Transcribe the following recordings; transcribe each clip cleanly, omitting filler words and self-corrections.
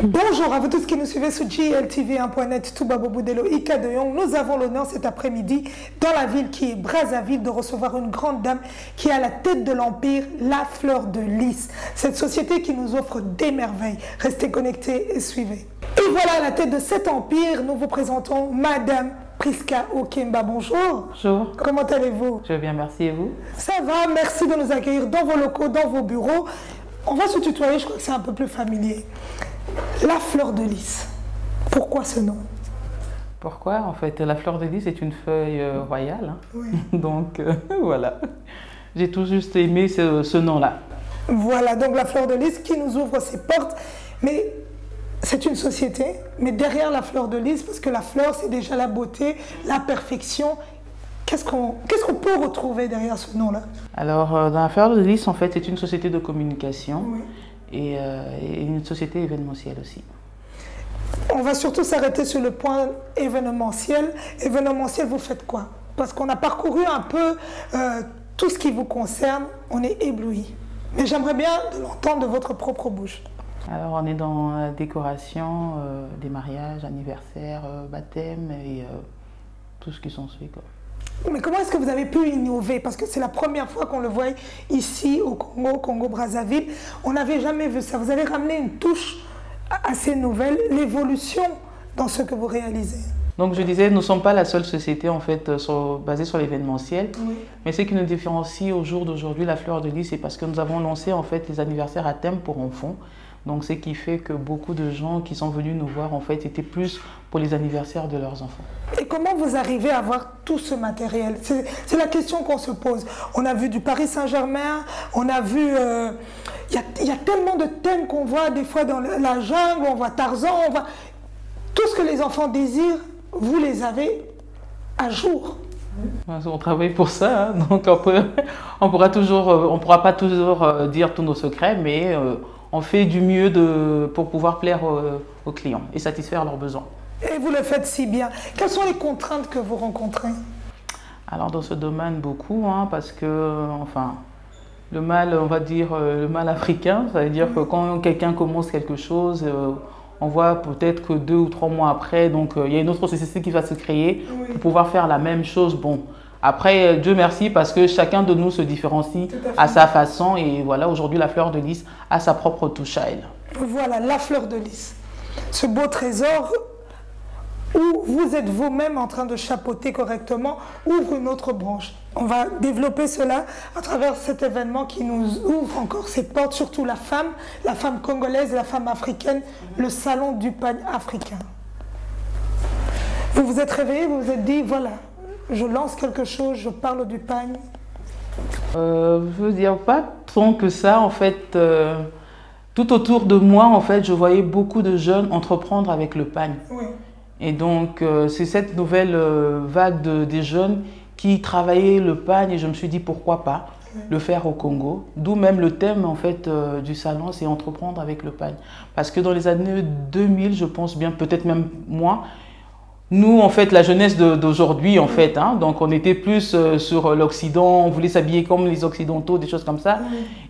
Bonjour à vous tous qui nous suivez sur GLTV1.net, Toubabo Boudelo, Ika de Yong. Nous avons l'honneur cet après-midi, dans la ville qui est Brazzaville, de recevoir une grande dame qui est à la tête de l'Empire, la Fleur de Lys. Cette société qui nous offre des merveilles. Restez connectés et suivez. Et voilà, à la tête de cet empire, nous vous présentons Madame Priska Okemba. Bonjour. Bonjour. Comment allez-vous? Je vais bien, merci. Et vous? Ça va, merci de nous accueillir dans vos locaux, dans vos bureaux. On va se tutoyer, je crois que c'est un peu plus familier. La Fleur de Lys. Pourquoi ce nom? Pourquoi? En fait, la Fleur de Lys est une feuille royale. Hein. Oui. Donc, voilà. J'ai tout juste aimé ce nom-là. Voilà, donc la Fleur de Lys qui nous ouvre ses portes. Mais c'est une société, mais derrière la Fleur de Lys, parce que la fleur, c'est déjà la beauté, la perfection. Qu'est-ce qu'on peut retrouver derrière ce nom-là? Alors, dans la Fleur de Lys, en fait, c'est une société de communication. Oui. Et une société événementielle aussi. On va surtout s'arrêter sur le point événementiel. Événementiel, vous faites quoi? Parce qu'on a parcouru un peu tout ce qui vous concerne, on est ébloui. Mais j'aimerais bien l'entendre de votre propre bouche. Alors, on est dans la décoration des mariages, anniversaires, baptêmes et tout ce qui s'ensuit, quoi. Mais comment est-ce que vous avez pu innover? Parce que c'est la première fois qu'on le voit ici au Congo, Congo-Brazzaville. On n'avait jamais vu ça. Vous avez ramené une touche assez nouvelle, l'évolution dans ce que vous réalisez. Donc je disais, nous ne sommes pas la seule société en fait basée sur l'événementiel. Oui. Mais ce qui nous différencie au jour d'aujourd'hui, la Fleur de Lys, c'est parce que nous avons lancé en fait les anniversaires à thème pour enfants. Donc, ce qui fait que beaucoup de gens qui sont venus nous voir, en fait, étaient plus pour les anniversaires de leurs enfants. Et comment vous arrivez à avoir tout ce matériel? C'est la question qu'on se pose. On a vu du Paris Saint-Germain, on a vu... Il y a tellement de thèmes qu'on voit des fois dans la jungle, on voit Tarzan, on voit... Tout ce que les enfants désirent, vous les avez à jour. On travaille pour ça, hein. Donc on ne pourra pas toujours dire tous nos secrets, mais... on fait du mieux pour pouvoir plaire aux clients et satisfaire leurs besoins. Et vous le faites si bien. Quelles sont les contraintes que vous rencontrez? Alors dans ce domaine, beaucoup, hein, parce que, enfin, le mal, on va dire, le mal africain, ça veut dire que quand quelqu'un commence quelque chose, on voit peut-être que 2 ou 3 mois après, donc il y a une autre société qui va se créer pour pouvoir faire la même chose. Bon. Après, Dieu merci, parce que chacun de nous se différencie à sa façon. Et voilà, aujourd'hui, la Fleur de Lys a sa propre touche à elle. Voilà, la Fleur de Lys. Ce beau trésor où vous êtes vous-même en train de chapeauter correctement, ouvre une autre branche. On va développer cela à travers cet événement qui nous ouvre encore ses portes, surtout la femme congolaise, la femme africaine, le salon du pagne africain. Vous vous êtes réveillé, vous vous êtes dit, voilà, je lance quelque chose, je parle du pagne. Je veux dire, pas tant que ça, en fait. Tout autour de moi, en fait, je voyais beaucoup de jeunes entreprendre avec le pagne. Oui. Et donc, c'est cette nouvelle vague des jeunes qui travaillaient le pagne et je me suis dit, pourquoi pas le faire au Congo. D'où même le thème, en fait, du salon, c'est entreprendre avec le pagne. Parce que dans les années 2000, je pense bien, peut-être même moins, nous, en fait, la jeunesse d'aujourd'hui, en fait, hein, donc on était plus sur l'Occident, on voulait s'habiller comme les Occidentaux, des choses comme ça.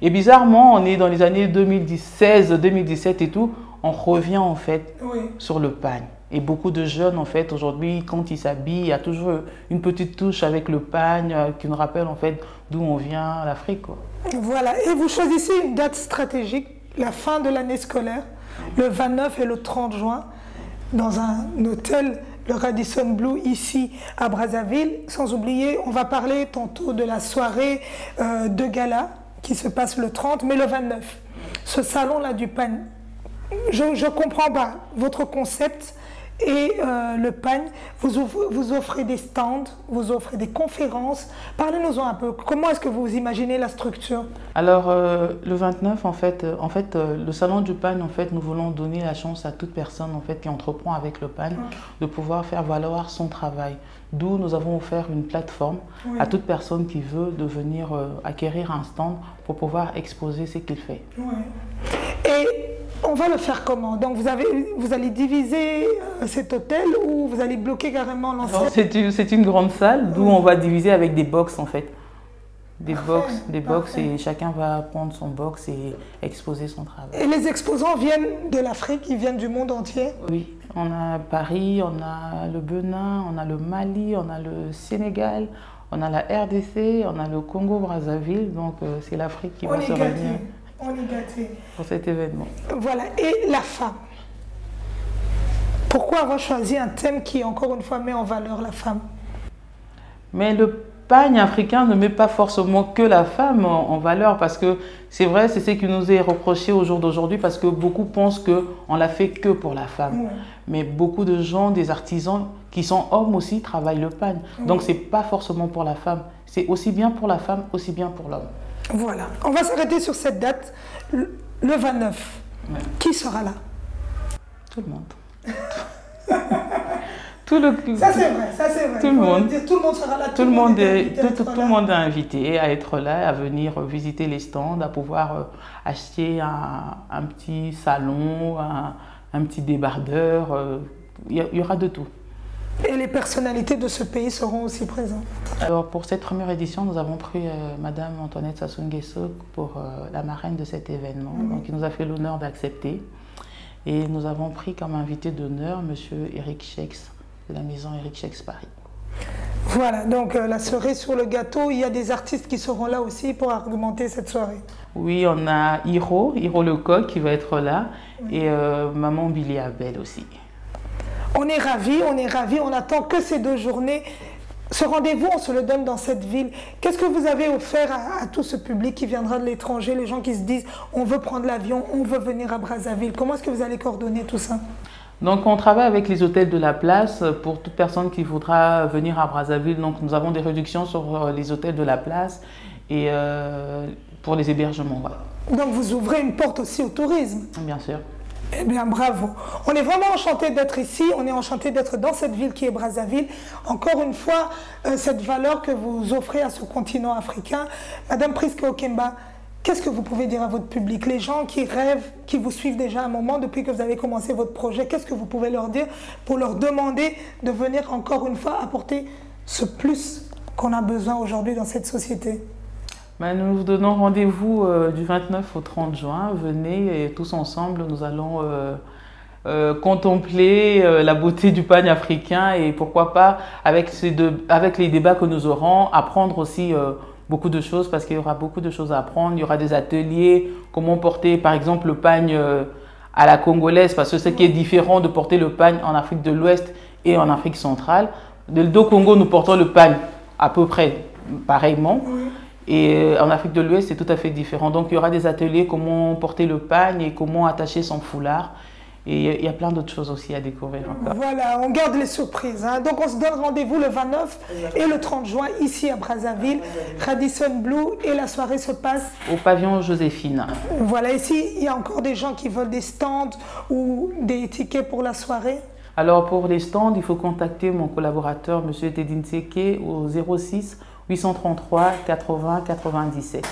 Et bizarrement, on est dans les années 2016, 2017 et tout, on revient en fait sur le pagne. Et beaucoup de jeunes, en fait, aujourd'hui, quand ils s'habillent, il y a toujours une petite touche avec le pagne qui nous rappelle, en fait, d'où on vient, l'Afrique, quoi. Voilà, et vous choisissez une date stratégique, la fin de l'année scolaire, le 29 et le 30 juin, dans un hôtel, le Radisson Blu, ici à Brazzaville. Sans oublier, on va parler tantôt de la soirée de gala qui se passe le 30, mais le 29. Ce salon-là du pagne, je ne comprends pas votre concept et le pagne. Vous offrez des stands, vous offrez des conférences. Parlez-nous-en un peu. Comment est-ce que vous imaginez la structure? Alors, le 29, en fait, le salon du pagne, en fait, nous voulons donner la chance à toute personne en fait, qui entreprend avec le pagne de pouvoir faire valoir son travail. D'où nous avons offert une plateforme à toute personne qui veut de venir acquérir un stand pour pouvoir exposer ce qu'il fait. Et on va le faire comment? Donc vous allez diviser cet hôtel ou vous allez bloquer carrément l'ensemble? C'est une grande salle d'où on va diviser avec des box en fait. des box et chacun va prendre son box et exposer son travail. Et les exposants viennent de l'Afrique, ils viennent du monde entier? Oui, on a Paris, on a le Bénin, on a le Mali, on a le Sénégal, on a la RDC, on a le Congo-Brazzaville, donc c'est l'Afrique qui va se réunir pour cet événement. Voilà, et la femme. Pourquoi avoir choisi un thème qui, encore une fois, met en valeur la femme? Mais le pagne africain ne met pas forcément que la femme en valeur, parce que c'est vrai, c'est ce qui nous est reproché au jour d'aujourd'hui, parce que beaucoup pensent qu'on l'a fait que pour la femme. Ouais. Mais beaucoup de gens, des artisans qui sont hommes aussi, travaillent le pagne. Ouais. Donc c'est pas forcément pour la femme, c'est aussi bien pour la femme, aussi bien pour l'homme. Voilà, on va s'arrêter sur cette date, le 29. Ouais. Qui sera là? Tout le monde. Ça c'est vrai, ça c'est vrai. Tout le monde sera là. Tout le monde est invité à être là, à venir visiter les stands, à pouvoir acheter un petit salon, un petit débardeur. Il y aura de tout. Et les personnalités de ce pays seront aussi présentes. Alors pour cette première édition, nous avons pris Madame Antoinette Sassou Nguesso pour la marraine de cet événement. Donc il nous a fait l'honneur d'accepter. Et nous avons pris comme invité d'honneur Monsieur Eric Schex, de la maison Eric Schex Paris. Voilà, donc la cerise sur le gâteau, il y a des artistes qui seront là aussi pour argumenter cette soirée. Oui, on a Hiro Lecoq qui va être là, et Maman Billy Abel aussi. On est ravis, on attend que ces 2 journées. Ce rendez-vous, on se le donne dans cette ville. Qu'est-ce que vous avez offert à tout ce public qui viendra de l'étranger, les gens qui se disent on veut prendre l'avion, on veut venir à Brazzaville? Comment est-ce que vous allez coordonner tout ça? Donc on travaille avec les hôtels de la place pour toute personne qui voudra venir à Brazzaville. Donc nous avons des réductions sur les hôtels de la place et pour les hébergements. Voilà. Donc vous ouvrez une porte aussi au tourisme? Bien sûr. Eh bien, bravo. On est vraiment enchanté d'être ici, on est enchanté d'être dans cette ville qui est Brazzaville. Encore une fois, cette valeur que vous offrez à ce continent africain. Madame Priske Okemba, qu'est-ce que vous pouvez dire à votre public? Les gens qui rêvent, qui vous suivent déjà un moment depuis que vous avez commencé votre projet, qu'est-ce que vous pouvez leur dire pour leur demander de venir encore une fois apporter ce plus qu'on a besoin aujourd'hui dans cette société? Nous vous donnons rendez-vous du 29 au 30 juin. Venez et tous ensemble, nous allons contempler la beauté du pagne africain et pourquoi pas, avec les débats que nous aurons, apprendre aussi beaucoup de choses, parce qu'il y aura beaucoup de choses à apprendre. Il y aura des ateliers, comment porter par exemple le pagne à la congolaise, parce que ce qui est différent de porter le pagne en Afrique de l'Ouest et en Afrique centrale. Au Congo, nous portons le pagne à peu près pareillement. Et en Afrique de l'Ouest, c'est tout à fait différent. Donc, il y aura des ateliers, comment porter le pagne et comment attacher son foulard. Et il y a plein d'autres choses aussi à découvrir encore. Voilà, on garde les surprises. Hein. Donc, on se donne rendez-vous le 29 et le 30 juin ici à Brazzaville, Radisson Blu, et la soirée se passe au pavillon Joséphine. Voilà, ici, il y a encore des gens qui veulent des stands ou des tickets pour la soirée? Alors, pour les stands, il faut contacter mon collaborateur, M. Tedin Seke, au 06 833 80 97.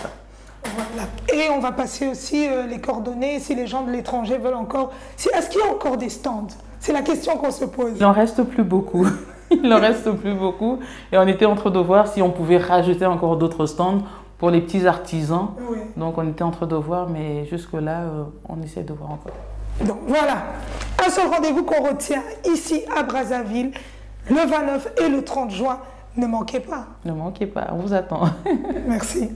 Voilà. Et on va passer aussi les coordonnées si les gens de l'étranger veulent encore. Est-ce qu'il y a encore des stands? C'est la question qu'on se pose. Il n'en reste plus beaucoup. Il n'en reste plus beaucoup. Et on était en train de voir si on pouvait rajouter encore d'autres stands pour les petits artisans. Oui. Donc on était en train de voir, mais jusque-là, on essaie de voir encore. Donc voilà, un seul rendez-vous qu'on retient ici à Brazzaville, le 29 et le 30 juin. Ne manquez pas. Ne manquez pas, on vous attend. Merci.